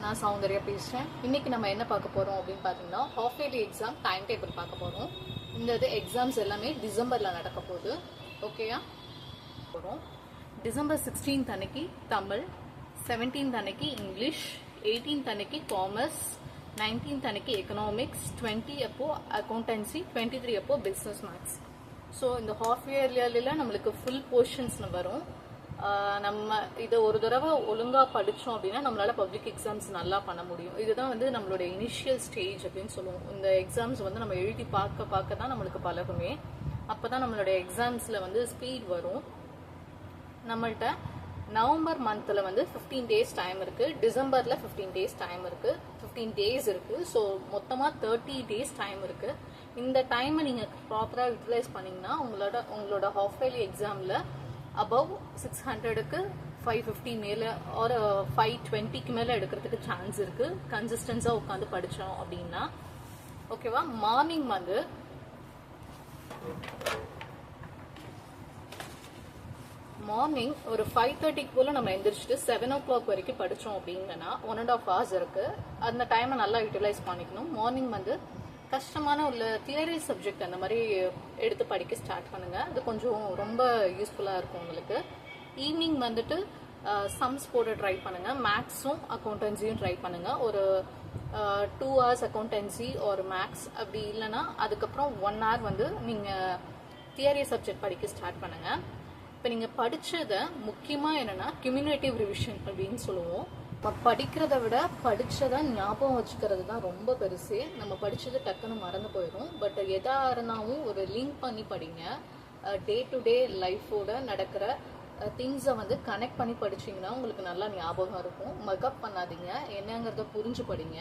நான் சௌந்தர்யா பேசுகிறேன். இன்றைக்கி நம்ம என்ன பார்க்க போகிறோம் அப்படின்னு பார்த்தீங்கன்னா, half yearly exam time table பார்க்க போகிறோம். இந்த எக்ஸாம்ஸ் எல்லாமே டிசம்பரில் நடக்க போகுது. ஓகேயா போகிறோம். டிசம்பர் 16th அன்னைக்கு தமிழ், 17th அன்னைக்கு இங்கிலீஷ், 18th அன்னைக்கு காமர்ஸ், 19th அன்னைக்கு எக்கனாமிக்ஸ், 20 அப்போ அக்கௌண்டன்சி, 23 அப்போ பிஸ்னஸ் மேத்ஸ். ஸோ இந்த ஹாஃப் இயர்லியில் நம்மளுக்கு ஃபுல் போர்ஷன்ஸ் வரும். நம்ம இதை ஒரு தடவை ஒழுங்காக படித்தோம் அப்படின்னா நம்மளால பப்ளிக் எக்ஸாம்ஸ் நல்லா பண்ண முடியும். இதுதான் நம்மளோட இனிஷியல் ஸ்டேஜ் அப்படின்னு சொல்லுவோம். இந்த எக்ஸாம்ஸ் நம்ம எழுதி பார்க்க தான் நம்மளுக்கு பழகுமே. அப்போ தான் நம்மளோட எக்ஸாம்ஸில் ஸ்பீட் வரும். நம்மள்கிட்ட நவம்பர் மந்தில் 15 days டைம் இருக்குது. டிசம்பரில் 15 days டைம் இருக்குது. 15 days இருக்குது. ஸோ மொத்தமாக 30 days டைம் இருக்குது. இந்த டைமை நீங்கள் ப்ராப்பராக யூட்டிலைஸ் பண்ணிங்கன்னா உங்களோட ஹாஃப் இயர்லி எக்ஸாமில் அபவ் 600க்கு 550 மேலே ஒரு 520க்கு மேலே எடுக்கிறதுக்கு சான்ஸ் இருக்குது. கன்சிஸ்டன்ஸாக உட்காந்து படித்தோம் அப்படின்னா. ஓகேவா? மார்னிங் ஒரு 5:30 போல நம்ம எந்திரிச்சிட்டு 7 o'clock வரைக்கும் படித்தோம் அப்படின்னா 1.5 hours இருக்குது. அந்த டைமை நல்லா யூட்டிலைஸ் பண்ணிக்கணும். மார்னிங் கஷ்டமான உள்ள தியரி சப்ஜெக்ட் அந்த மாதிரி எடுத்து படிக்க ஸ்டார்ட் பண்ணுங்க. அது கொஞ்சம் ரொம்ப யூஸ்ஃபுல்லாக இருக்கும் உங்களுக்கு. ஈவினிங் சம்ஸ் போட ட்ரை பண்ணுங்க. மேக்ஸும் அக்கௌண்டன்சியும் ட்ரை பண்ணுங்க. ஒரு 2 hours அக்கௌண்டன்சி ஒரு மேக்ஸ், அப்படி இல்லைன்னா அதுக்கப்புறம் 1 hour நீங்கள் தியரி சப்ஜெக்ட் படிக்க ஸ்டார்ட் பண்ணுங்க. இப்போ நீங்கள் படித்ததை முக்கியமாக என்னென்னா கியூமுலேட்டிவ் ரிவிஷன் அப்படின்னு சொல்லுவோம். படிக்கிறத விட படித்ததை ஞாபகம் வச்சுக்கிறது தான் ரொம்ப பெருசு. நம்ம படித்தது டக்குன்னு மறந்து போயிடும். பட் எதாக இருந்தாலும் ஒரு லிங்க் பண்ணி படிங்க. டே டு டே லைஃபோட நடக்கிற திங்ஸை கனெக்ட் பண்ணி படிச்சிங்கன்னா உங்களுக்கு நல்லா ஞாபகம் இருக்கும். மக்கப் பண்ணாதீங்க, என்னங்கிறத புரிஞ்சு படிங்க.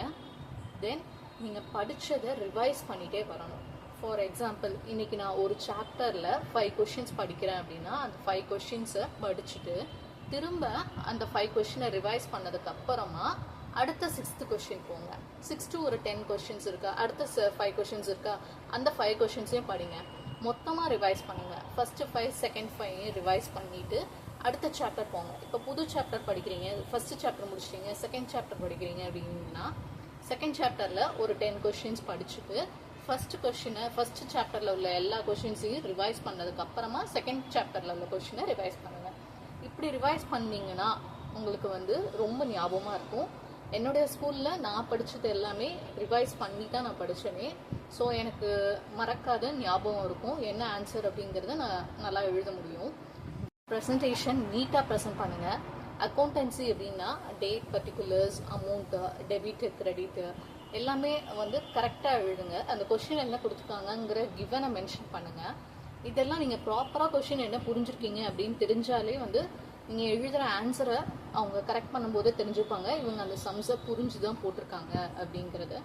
தென் நீங்கள் படித்ததை ரிவைஸ் பண்ணிகிட்டே வரணும். ஃபார் எக்ஸாம்பிள், இன்னைக்கு நான் ஒரு சாப்டரில் 5 questions படிக்கிறேன் அப்படின்னா அந்த 5 questions-ஐ படிச்சுட்டு திரும்ப அந்த 5 questions ரிவைஸ் பண்ணதுக்கு அப்புறமா அடுத்த 6th question போங்க. 6 to ஒரு 10 questions இருக்கா, அடுத்த 5 questions இருக்கா, அந்த 5 questions-ஐயும் படிங்க. மொத்தமாக ரிவைஸ் பண்ணுங்க. ஃபர்ஸ்ட் 5 செகண்ட் 5 ரிவைஸ் பண்ணிட்டு அடுத்த சாப்டர் போங்க. இப்போ புது சாப்டர் படிக்கிறீங்க, ஃபர்ஸ்ட் சாப்டர் முடிச்சிட்டீங்க, செகண்ட் சாப்டர் படிக்கிறீங்க அப்படின்னா செகண்ட் சாப்டரில் ஒரு 10 questions படிச்சுட்டு ஃபர்ஸ்ட் சாப்டரில் உள்ள எல்லா கொஷின்ஸையும் ரிவைஸ் பண்ணதுக்கு அப்புறமா செகண்ட் சாப்டரில் உள்ள கொஷினை ரிவைஸ் பண்ணுங்க. இப்படி ரிவைஸ் பண்ணீங்கன்னா உங்களுக்கு ரொம்ப ஞாபகமாக இருக்கும். என்னுடைய ஸ்கூலில் நான் படித்தது எல்லாமே ரிவைஸ் பண்ணி தான் நான் படித்தேனே. ஸோ எனக்கு மறக்காத ஞாபகம் இருக்கும். என்ன ஆன்சர் அப்படிங்கிறத நான் நல்லா எழுத முடியும். ப்ரெசன்டேஷன் நீட்டாக ப்ரெசென்ட் பண்ணுங்கள். அக்கௌண்டன்சி அப்படின்னா date, particulars, amount, debit, credit எல்லாமே கரெக்டாக எழுதுங்க. அந்த கொஷின் என்ன கொடுத்துருக்காங்கங்கிற கிவனை மென்ஷன் பண்ணுங்கள். இதெல்லாம் நீங்கள் ப்ராப்பராக கொஷின் என்ன புரிஞ்சுருக்கீங்க அப்படின்னு தெரிஞ்சாலே நீங்கள் எழுதுகிற ஆன்சரை அவங்க கரெக்ட் பண்ணும்போதே தெரிஞ்சுப்பாங்க, இவங்க அந்த சம்ஸை புரிஞ்சு தான் போட்டிருக்காங்க அப்படிங்கிறது.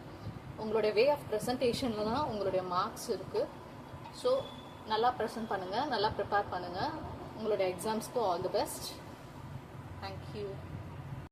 உங்களுடைய வே ஆஃப் ப்ரெசன்டேஷனில் தான் உங்களுடைய மார்க்ஸ் இருக்குது. ஸோ நல்லா ப்ரெசென்ட் பண்ணுங்கள், நல்லா ப்ரிப்பேர் பண்ணுங்கள். உங்களுடைய எக்ஸாம்ஸ்க்கு ஆல் தி பெஸ்ட். தேங்க்யூ.